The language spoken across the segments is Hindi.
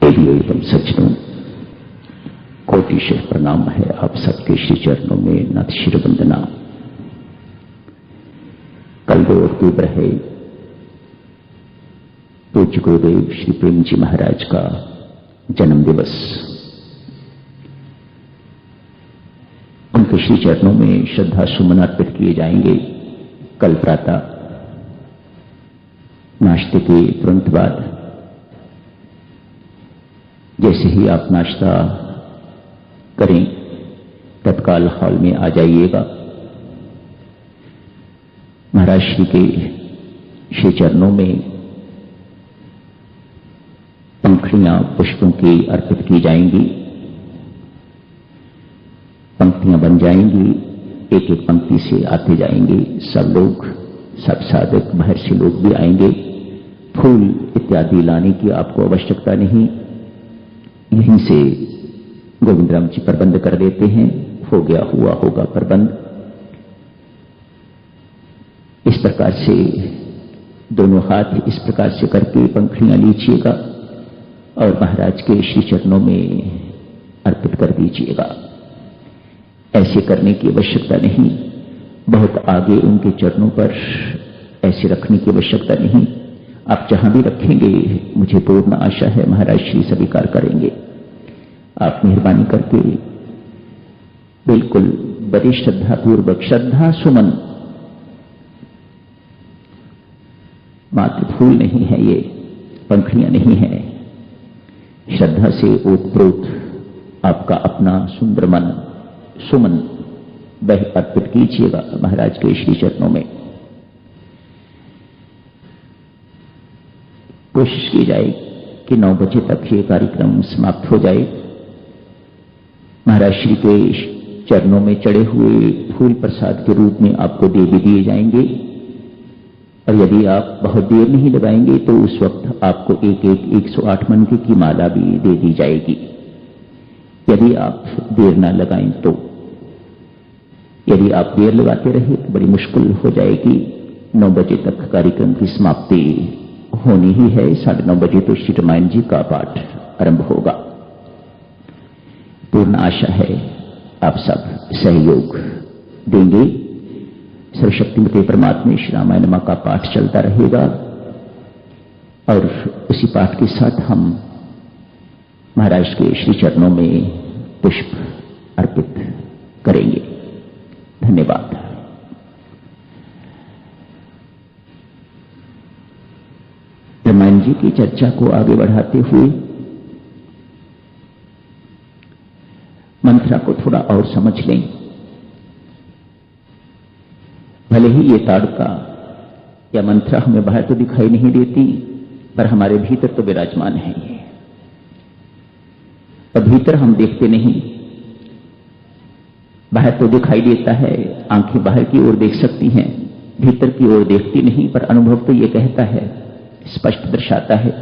देवियों एवं सज्जनों, कोटिशः प्रणाम है आप सबके श्री चरणों में नत शिर वंदना। कल 2 अक्टूबर है, पूज्य गुरुदेव श्री प्रेम जी महाराज का जन्म दिवस। उनके श्री चरणों में श्रद्धा सुमन अर्पित किए जाएंगे। कल प्रातः नाश्ते के तुरंत बाद जैसे ही आप नाश्ता करें तत्काल हॉल में आ जाइएगा। महाराज श्री के श्री चरणों में पंखुड़ियां पुष्पों की अर्पित की जाएंगी। पंक्तियां बन जाएंगी, एक एक पंक्ति से आते जाएंगे सब लोग, सब साधक, बाहर से लोग भी आएंगे। फूल इत्यादि लाने की आपको आवश्यकता नहीं, यहीं से गोविंद राम जी प्रबंध कर देते हैं। हो गया हुआ होगा प्रबंध। इस प्रकार से दोनों हाथ इस प्रकार से करके पंखुड़ियां लीजिएगा और महाराज के श्री चरणों में अर्पित कर दीजिएगा। ऐसे करने की आवश्यकता नहीं, बहुत आगे उनके चरणों पर ऐसे रखने की आवश्यकता नहीं। आप जहां भी रखेंगे मुझे पूर्ण आशा है महाराज श्री स्वीकार करेंगे। आप मेहरबानी करके बिल्कुल बड़ी श्रद्धापूर्वक, श्रद्धा सुमन, मात्र फूल नहीं है ये, पंखुड़ियां नहीं है, श्रद्धा से ओतप्रोत आपका अपना सुंदर मन सुमन वह अर्पित कीजिएगा महाराज के श्री चरणों में। कोशिश की जाए कि 9 बजे तक ये कार्यक्रम समाप्त हो जाए। महाराज श्री के चरणों में चढ़े हुए फूल प्रसाद के रूप में आपको दे भी दिए जाएंगे और यदि आप बहुत देर नहीं लगाएंगे तो उस वक्त आपको एक 108 मनके की माला भी दे दी जाएगी। यदि आप देर ना लगाएं तो, यदि आप देर लगाते रहे तो बड़ी मुश्किल हो जाएगी। 9 बजे तक कार्यक्रम की समाप्ति होनी ही है। 9:30 बजे तो श्री रामायण जी का पाठ आरंभ होगा। पूर्ण आशा है आप सब सहयोग देंगे। सर्वशक्तिमते परमात्मा श्री रामायण मां का पाठ चलता रहेगा और उसी पाठ के साथ हम महाराज के श्री चरणों में पुष्प अर्पित करेंगे। धन्यवाद। रामायण जी की चर्चा को आगे बढ़ाते हुए मंत्रा को थोड़ा और समझ लें। भले ही ये ताड़का या मंत्रा हमें बाहर तो दिखाई नहीं देती, पर हमारे भीतर तो विराजमान है ये। और भीतर हम देखते नहीं, बाहर तो दिखाई देता है, आंखें बाहर की ओर देख सकती हैं, भीतर की ओर देखती नहीं। पर अनुभव तो ये कहता है, स्पष्ट दर्शाता है,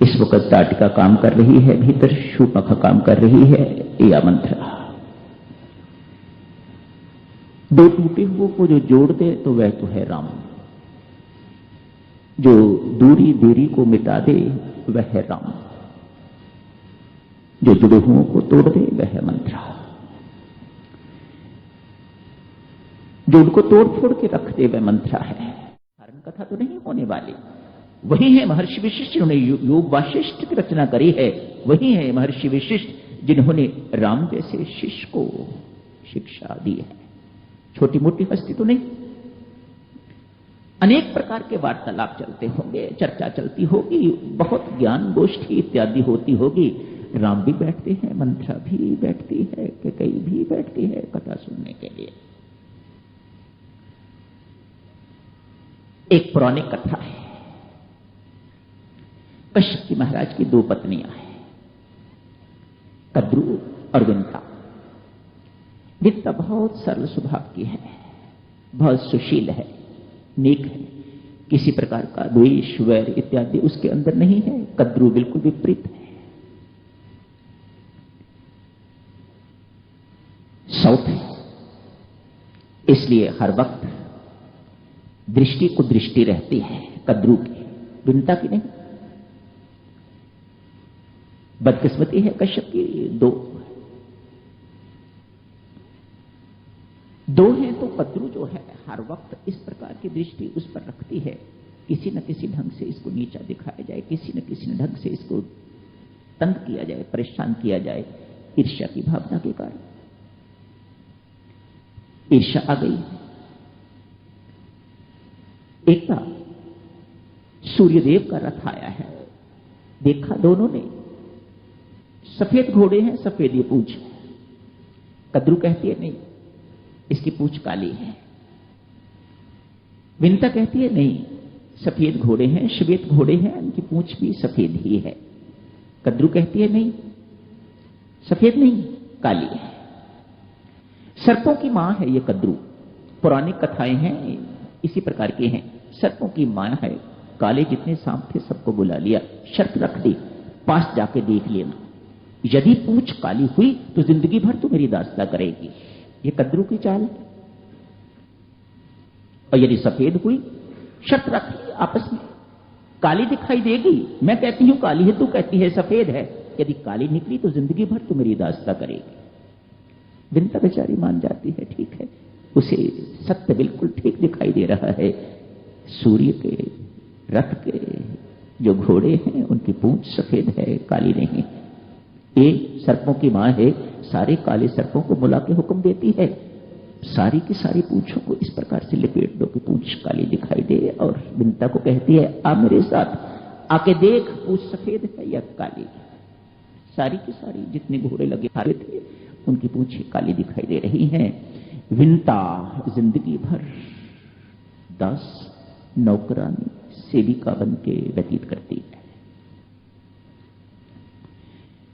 इस वक्त ताटिका काम कर रही है, भीतर शूर्पणखा काम कर रही है या मंत्रा। 2 टूटे हुए को जो जोड़ दे तो वह तो है राम, जो दूरी देरी को मिटा दे वह है राम, जो जुड़े हुओं को तोड़ दे वह है मंत्रा, जोड़ को तोड़ फोड़ के रख दे वह मंत्रा है। कारण कथा तो नहीं होने वाली, वही है महर्षि विशिष्ट जिन्होंने योग वासिष्ठ की रचना करी है। वही है महर्षि विशिष्ट जिन्होंने राम जैसे शिष्य को शिक्षा दी है। छोटी मोटी हस्ती तो नहीं। अनेक प्रकार के वार्तालाप चलते होंगे, चर्चा चलती होगी, बहुत ज्ञान गोष्ठी इत्यादि होती होगी। राम भी बैठते हैं, मंत्रा भी बैठती है, कई भी बैठती है कथा सुनने के लिए। एक पौराणिक कथा है। कश्यप जी महाराज की 2 पत्नियां हैं, कद्रू और विंता। विंता बहुत सरल स्वभाव की है, बहुत सुशील है, नेक है, किसी प्रकार का द्वेष वैर इत्यादि उसके अंदर नहीं है। कद्रू बिल्कुल विपरीत है, साउथ है। इसलिए हर वक्त दृष्टि को दृष्टि रहती है कद्रू की, विंता की नहीं। बदकिस्मती है कश्यप की, दो हैं तो कद्रू जो है हर वक्त इस प्रकार की दृष्टि उस पर रखती है, किसी न किसी ढंग से इसको नीचा दिखाया जाए, किसी न किसी ढंग से इसको तंग किया जाए, परेशान किया जाए, ईर्ष्या की भावना के कारण। ईर्ष्या आ गई। एक बार सूर्यदेव का रथ आया है, देखा दोनों ने, सफेद घोड़े हैं, सफेद ये पूंछ। कद्रू कहती है नहीं, इसकी पूंछ काली है। विंता कहती है नहीं, सफेद घोड़े हैं, श्वेत घोड़े हैं, उनकी पूंछ भी सफेद ही है। कद्रू कहती है नहीं, सफेद नहीं, काली है। सर्पों की मां है ये कद्रू। पुरानी कथाएं हैं इसी प्रकार की हैं। सर्पों की मां है, काले जितने सांप थे सबको बुला लिया, शर्त रख दी, पास जाके देख लेना, यदि पूंछ काली हुई तो जिंदगी भर तू मेरी दास्ता करेगी। ये कद्रू की चाल। और यदि सफेद हुई, शर्त रख ली आपस में, काली दिखाई देगी, मैं कहती हूं काली है, तू कहती है सफेद है, यदि काली निकली तो जिंदगी भर तू मेरी दास्ता करेगी। विंता बेचारी मान जाती है, ठीक है, उसे सत्य बिल्कुल ठीक दिखाई दे रहा है। सूर्य के रथ के जो घोड़े हैं उनकी पूंछ सफेद है, काली नहीं। ये सर्पों की मां है, सारे काले सर्पों को बुला के हुक्म देती है, सारी की सारी पूंछों को इस प्रकार से लपेट दो कि पूंछ काली दिखाई दे। और विंता को कहती है, आ मेरे साथ, आके देख पूंछ सफेद है या काली। सारी की सारी जितने घोड़े लगे हारे थे उनकी पूंछें काली दिखाई दे रही हैं। विंता जिंदगी भर दास, नौकरानी, सेविका बन के व्यतीत करती है।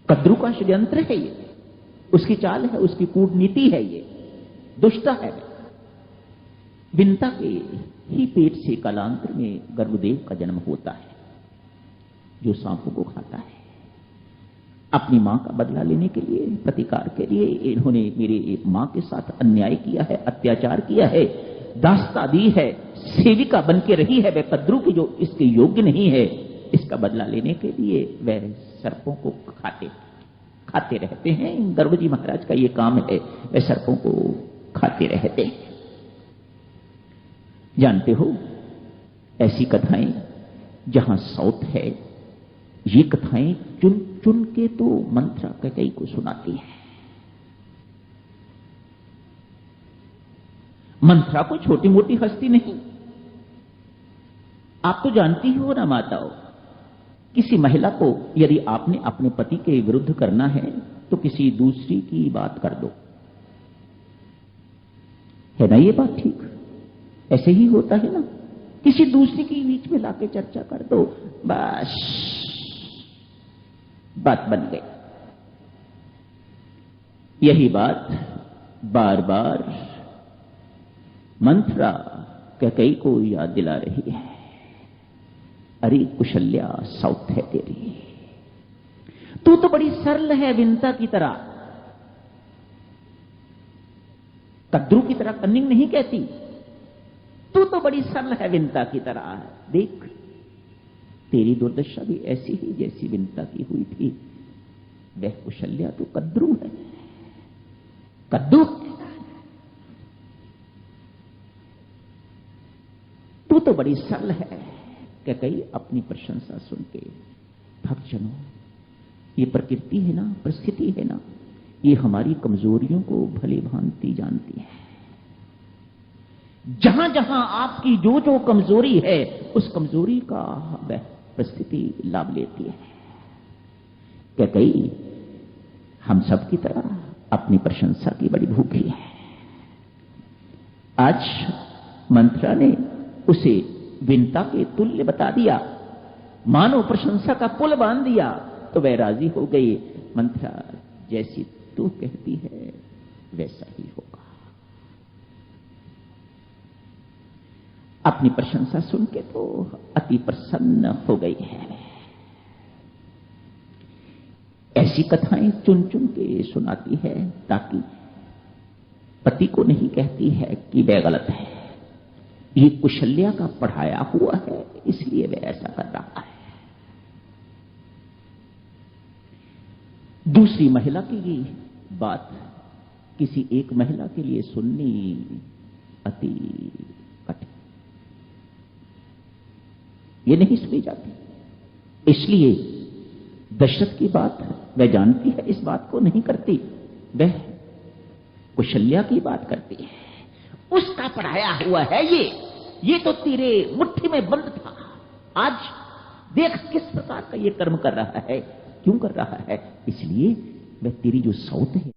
कद्रू का षड्यंत्र है ये, उसकी चाल है, उसकी कूटनीति है, ये दुष्ट है। विंता के ही पेट से कालांतर में गर्भदेव का जन्म होता है, जो सांपों को खाता है। अपनी मां का बदला लेने के लिए, प्रतिकार के लिए इन्होंने मेरी मां के साथ अन्याय किया है, अत्याचार किया है, दास्ता दी है, सेविका बन के रही है वह कद्रू की, जो इसके योग्य नहीं है। इसका बदला लेने के लिए वह सर्पों को खाते रहते हैं। गर्भजी महाराज का यह काम है, वह सर्पों को खाते रहते हैं। जानते हो, ऐसी कथाएं जहां सौत है, ये कथाएं चुन चुन के तो मंथरा कैकेयी को सुनाती है। मंथरा को छोटी मोटी हस्ती नहीं, आप तो जानती हो ना माताओं, किसी महिला को यदि आपने अपने पति के विरुद्ध करना है तो किसी दूसरी की बात कर दो, है ना ये बात ठीक? ऐसे ही होता है ना, किसी दूसरी की बीच में लाके चर्चा कर दो, बस बात बन गई। यही बात बार बार मंथरा कैकेयी को याद दिला रही है। अरे कुशल्या, साउथ है तेरी, तू तो बड़ी सरल है विंता की तरह, कद्रू की तरह कन्निंग नहीं कहती, तू तो बड़ी सरल है विंता की तरह। देख, तेरी दुर्दशा भी ऐसी ही जैसी विंता की हुई थी। वह कुशल्या तो कद्रू है, कद्दू, तू तो बड़ी सरल है। कैकेयी अपनी प्रशंसा सुन के, भक्तजनों, ये प्रकृति है ना, परिस्थिति है ना, ये हमारी कमजोरियों को भली भांति जानती है। जहां जहां आपकी जो जो कमजोरी है, उस कमजोरी का वह परिस्थिति लाभ लेती है। कैकेयी हम सब की तरह अपनी प्रशंसा की बड़ी भूखी है। आज मंथरा ने उसे विंता के तुल्य बता दिया, मानो प्रशंसा का पुल बांध दिया, तो वह राजी हो गई। मंथरा, जैसी तू कहती है वैसा ही होगा। अपनी प्रशंसा सुन के तो अति प्रसन्न हो गई है। ऐसी कथाएं चुन चुन के सुनाती है, ताकि पति को नहीं कहती है कि वह गलत है, ये कुशल्या का पढ़ाया हुआ है, इसलिए वह ऐसा कर रहा है। दूसरी महिला की ये बात किसी एक महिला के लिए सुननी अति कठिन, ये नहीं सुनी जाती। इसलिए दशरथ की बात वह जानती है, इस बात को नहीं करती, वह कौशल्या की बात करती है। उसका पढ़ाया हुआ है ये तो तेरे मुट्ठी में बंद था, आज देख किस प्रकार का ये कर्म कर रहा है, क्यों कर रहा है। इसलिए वह तेरी जो सौत है